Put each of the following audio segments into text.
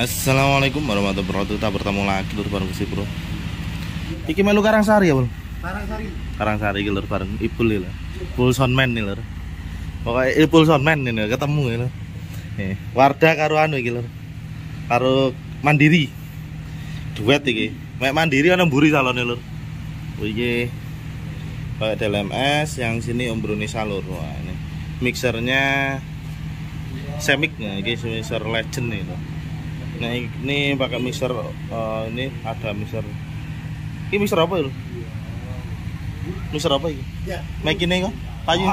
Assalamualaikum warahmatullahi wabarakatuh. Kita bertemu lagi lur bareng si Bro. Iki melu Karangsari ya, Bro? Karangsari iki lur bareng Ipul lho. Ipul Soundman nih lur. Pokoke Ipul Soundman nih ketemu ya lur. Wardah karo anu iki lur. Karo Mandiri. Duet iki. Mek Mandiri ana mburi salone lur. Oh iki pakai DLMS, yang sini Om Bruni Salur. Wah, ini mixernya Semik, nah ini mixer Legend nih lur. Nah ini pakai mixer ini ada mixer. Ini mixer apa ya? Mixer apa ini? Mic ini kok? Payu.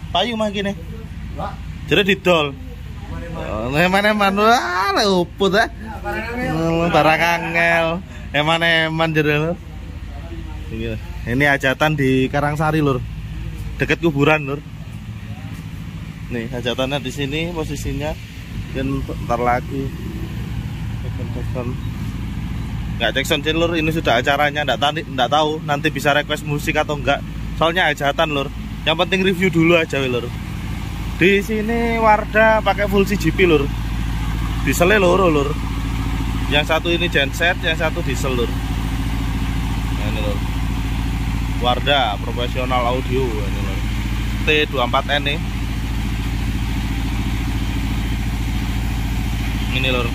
Payu mic ini. Jadi didol. Eman-eman wah uput ah. Barang angel. Eman-eman jadi lur. Ini hajatan di Karangsari lur. Dekat kuburan lur. Nih hajatannya di sini posisinya, dan bentar lagi nggak cek sound lur. Ini sudah acaranya, nggak tahu nanti bisa request musik atau enggak, soalnya hajatan lur. Yang penting review dulu aja lur. Di sini Wardah pakai full CGP lur, dieselnya loro lur. Yang satu ini genset, yang satu diesel lur. Nah, ini lur, Wardah profesional audio ini lur. T24N nih. Ini lur,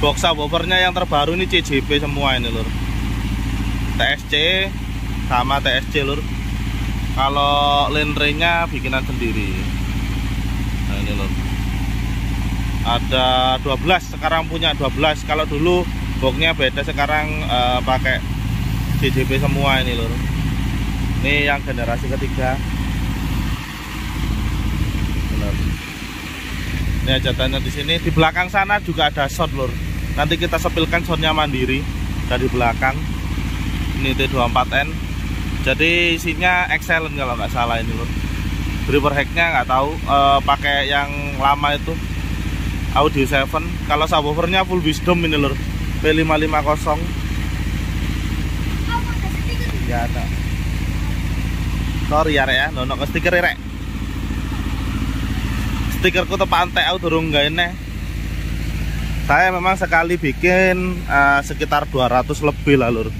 box subwoofernya yang terbaru ini CJP semua ini lur. TSC sama TSC lur. Kalau lenrenya bikinan sendiri. Nah ini lur, ada 12 sekarang, punya 12. Kalau dulu boxnya beda, sekarang pakai CJP semua ini lur. Ini yang generasi ketiga. Ini hajatannya di sini. Di belakang sana juga ada sound lur. Nanti kita sepilkan soundnya Mandiri dari belakang. Ini T24N. Jadi isinya excellent kalau nggak salah ini lur. Driver hacknya nggak tahu. Pakai yang lama itu Audio 7. Kalau subwoofernya full Wisdom ini lur. P550. Ya ada. Sorry ya rek ya. Nono ke stiker rek. Stikerku tepak antek aku durung gawe neh. Saya memang sekali bikin sekitar 200 lebih lah lur.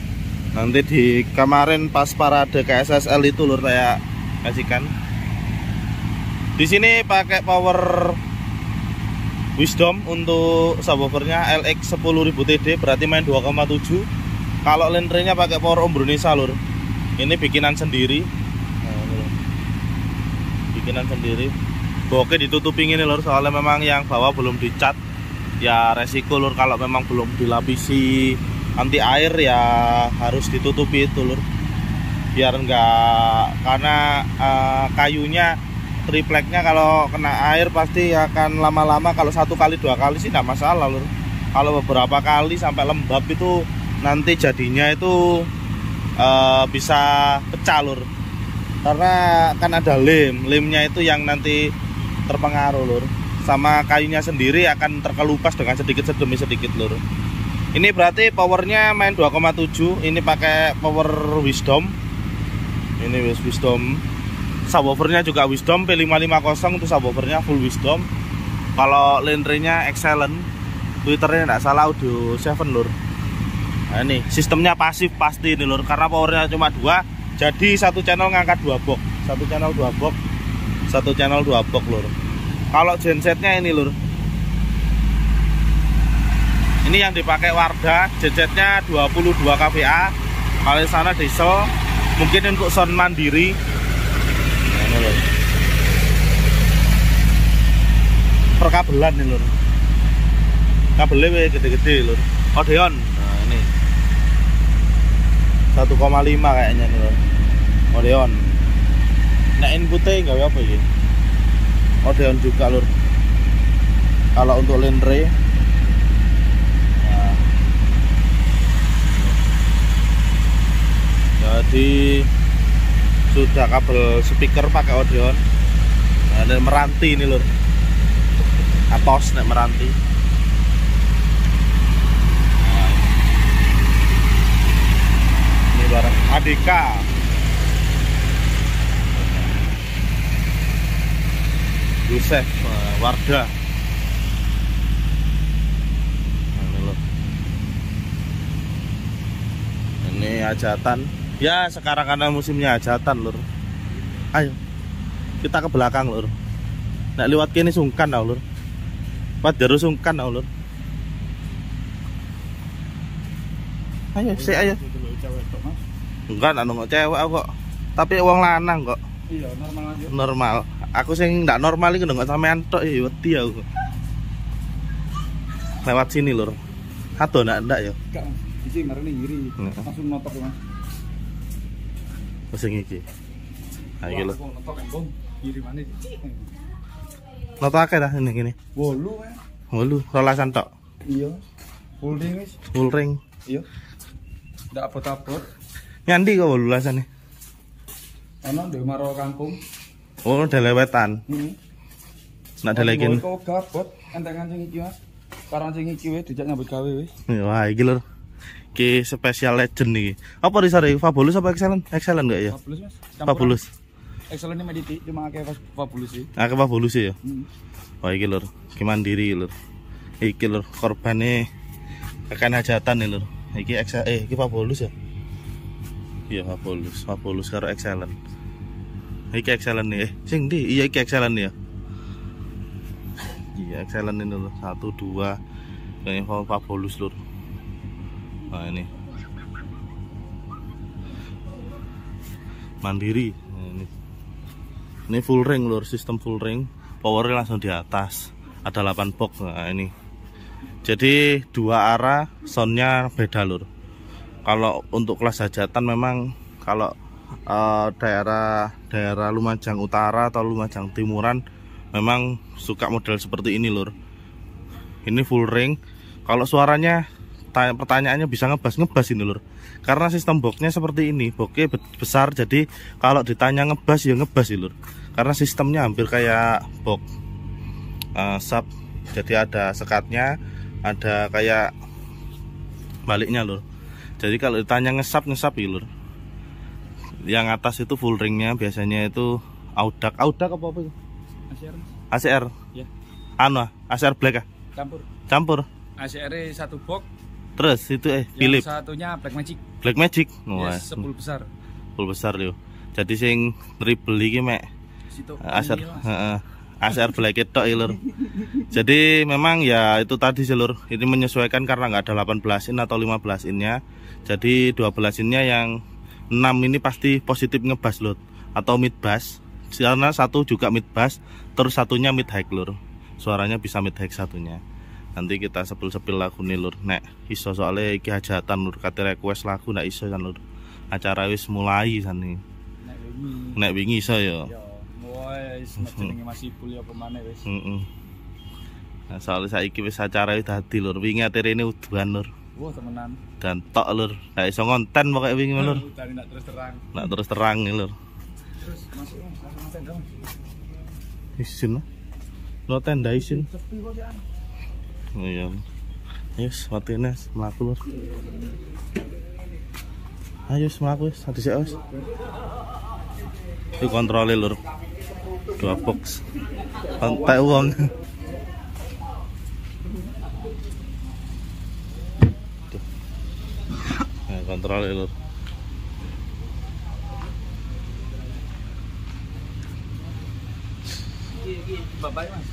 Nanti di kemarin pas parade KSSL itu lur saya kasihkan. Di sini pakai power Wisdom untuk subwoofernya LX 10.000 TD, berarti main 2,7. Kalau lenrenya pakai power Om Bruni Salur. Ini bikinan sendiri. Nah, bikinan sendiri. Oke, ditutupi ini lur, soalnya memang yang bawah belum dicat. Ya resiko lur, kalau memang belum dilapisi anti air ya harus ditutupi itu lur. Biar enggak, karena kayunya tripleknya kalau kena air pasti akan lama-lama. Kalau 1 kali 2 kali sih enggak masalah lur. Kalau beberapa kali sampai lembab itu nanti jadinya itu bisa pecah lur. Karena kan ada lemnya itu yang nanti terpengaruh lur, sama kayunya sendiri akan terkelupas dengan sedikit demi sedikit lur. Ini berarti powernya main 2,7. Ini pakai power Wisdom. Ini Wisdom. Subwoofernya juga Wisdom P550 itu subwoofernya full Wisdom. Kalau lenrenya excellent. Twitternya tidak salah Audio 7 lur. Nah ini sistemnya pasif pasti ini lur, karena powernya cuma 2. Jadi satu channel ngangkat 2 box. Satu channel 2 box. Satu channel 2 box lur. Kalau gensetnya ini lur, ini yang dipakai Wardah, gensetnya 22 kVA. Kalau di sana diesel, mungkin untuk sound Mandiri. Nah, ini lur, perkabelan nih lur, kabelnya gede-gede lur. Odeon, nah ini 1,5 kayaknya nih lur. Odeon. Nah inputnya nggak apa ya? Odeon juga lur. Kalau untuk lenre, nah, jadi sudah kabel speaker pakai Odeon. Nah, dan meranti ini lur. Atos nek meranti. Nah, ini barang ADK. Yusef Wardah. Ini hajatan. Ya sekarang karena musimnya hajatan lur. Ayo kita ke belakang lur. Nek liwat kene sungkan tau lur. Padahal sungkan tau lur. Ayo sik ayo. Enggak nang cewek kok. Tapi wong lanang kok. Iya, normal aja. Normal. Aku sing ndak normal iku ndak sampean tok ya wedi aku. Lewat sini lur. Ado ndak ya? Enggak. Iki marane ngiri. Langsung notok ya, Mas. Sing iki. Ha iki lho. Notok embong. Ngiri maneh. Notok akeh ta ngene. 8, Mas. 8, rolasan tok. Iya. Full ring wis. Full ring. Iya. Ndak abot-abot. Nyandi kok 18-an. Ana ndek maro kangkung. Oh, delewetan. Nak delekin. Kok gabot entengan sing iki, Mas. Karang sing iki wis dijak nyambut gawe wis. Wah, iki lur. Ki special legend iki. Apa risare Fabulous apa Excellent? Excellent enggak ya? Fabulous, Mas. Fabulous. Excellent mediti cuma akeh Fabulous sih. Akeh Fabulous ya. Wah, iki lur. Ki mandiri lur. Iki lur korbane akan hajatan nih lur. Iki iki Fabulous ya. Iya Fabulous karo Excellent. Iki Excellent nih. Sing ndi? Iya iki Excellent ya. Iya Excellent ini lur. 1 2 ini Fabulous lur. Nah ini mandiri. Ini full ring lur, sistem full ring. Powernya langsung di atas. Ada 8 box. Nah ini. Jadi 2 arah, soundnya beda lur. Kalau untuk kelas hajatan memang kalau daerah Lumajang Utara atau Lumajang Timuran memang suka model seperti ini lur. Ini full ring. Kalau suaranya pertanyaannya bisa ngebas ini lur. Karena sistem boxnya seperti ini, boxnya besar, jadi kalau ditanya ngebas ya ngebas lur. Karena sistemnya hampir kayak box sub, jadi ada sekatnya, ada kayak baliknya lur. Jadi kalau ditanya ngesap ya lur. Yang atas itu full ringnya biasanya itu Audak apa itu? ACR. Ya. ACR black Campur. ACR 1 box. Terus itu Philip. Yang satunya Black Magic. Yes, full besar. Full besar yo. Jadi sing triple iki mek ACR black tok lur. Jadi memang ya itu tadi sih lur. Ini menyesuaikan karena nggak ada 18 in atau 15 innya. Jadi 12 innya yang 6 ini pasti positif ngebas lur atau mid bass. Karena satu juga mid bass, terus satunya mid high lur. Suaranya bisa mid high satunya. Nanti kita sepil-sepil lagu nih lur. Nek iso soalnya iki hajatan lur, kate request lagu ndak iso kan lur. Acara wis mulai sani. Nek wingi iso ya. Yo, wis jenenge masih pul ya pemane wis. Nah, soalnya saiki wis acara wis dadi lur. Wingi aterene uduan lur. Wah, temenan. Dan tok lur. Ndak iso ngonten pokoke wingi lur. Ndak terus terang nih lur. Terus masuk langsung tenda. Isin. Lo tenda isin. Sepi kok ya. Oh iya. Yes, matine mlaku lur. Ayo mlaku wis, ati sik wis. Itu kontrole lur. 2 box. Pantai uang. Tuh. Nah, kontrole lur. Bapak Mas,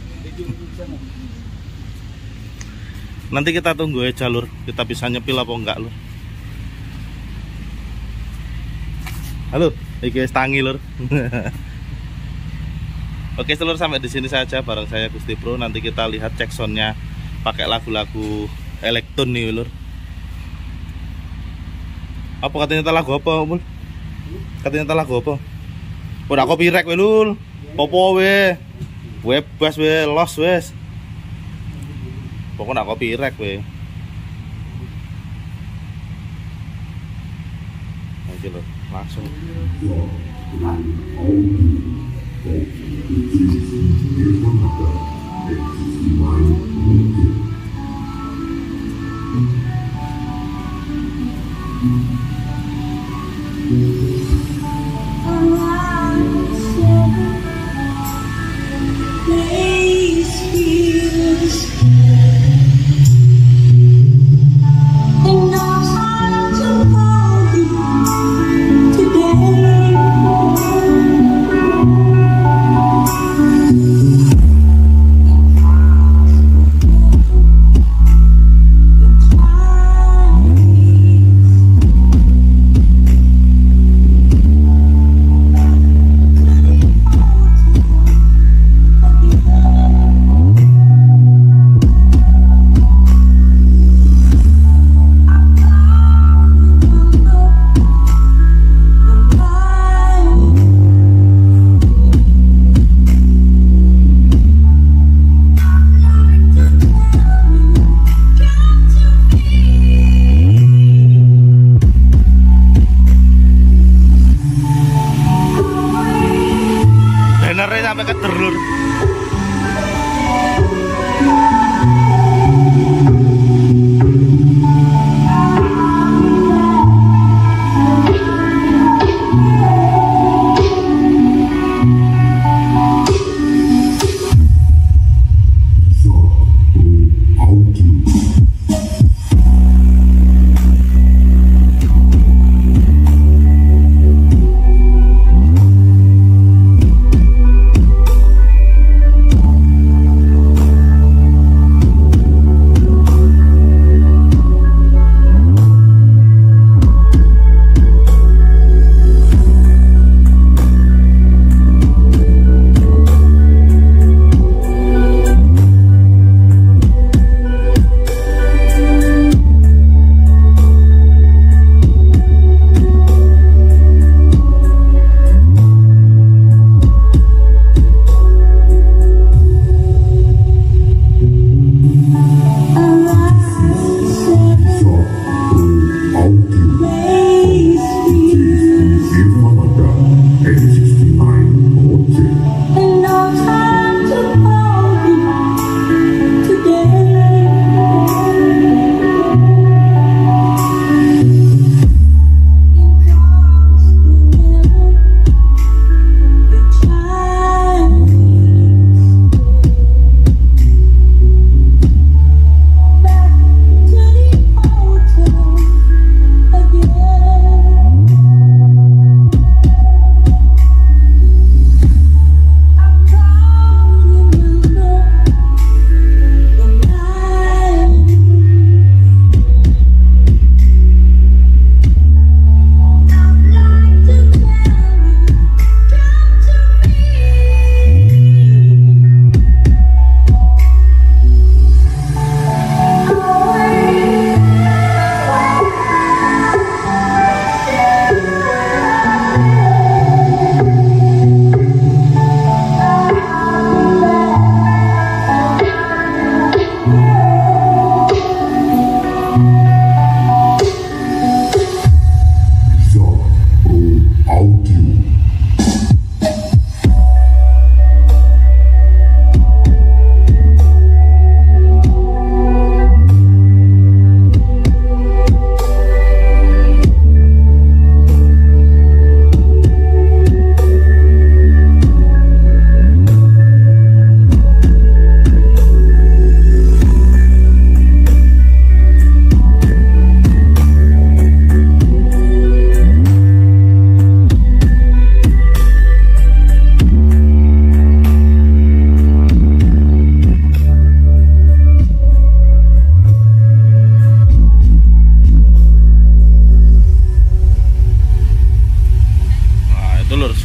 nanti kita tunggu aja lur, kita bisa nyepil apa enggak lur. Halo, iki wis tangi lur. Oke seluruh sampai di sini saja bareng saya Gusti Pro. Nanti kita lihat cek soundnya pakai lagu-lagu elektron nih lur. Apa katanya lagu apa Mul? Katanya lagu apa? Udah copyright we lur. Popo we. Webas we, los wes. Pokoknya copyright we. Aja loh, langsung. And I had to hold you lur.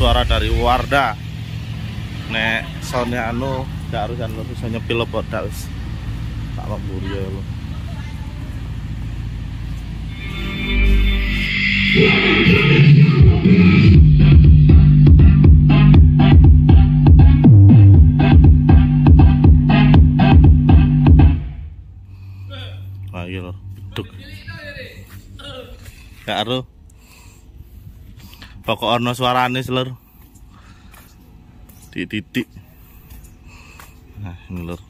Suara dari Wardah. Nek soundnya anu gak harus anu bisa nyepil apa dak wis. Tak lemburi ya lo. Wah iya lo, beduk. Gak aru. Pokok ono suarane lur. Titik. Nah, ini lur.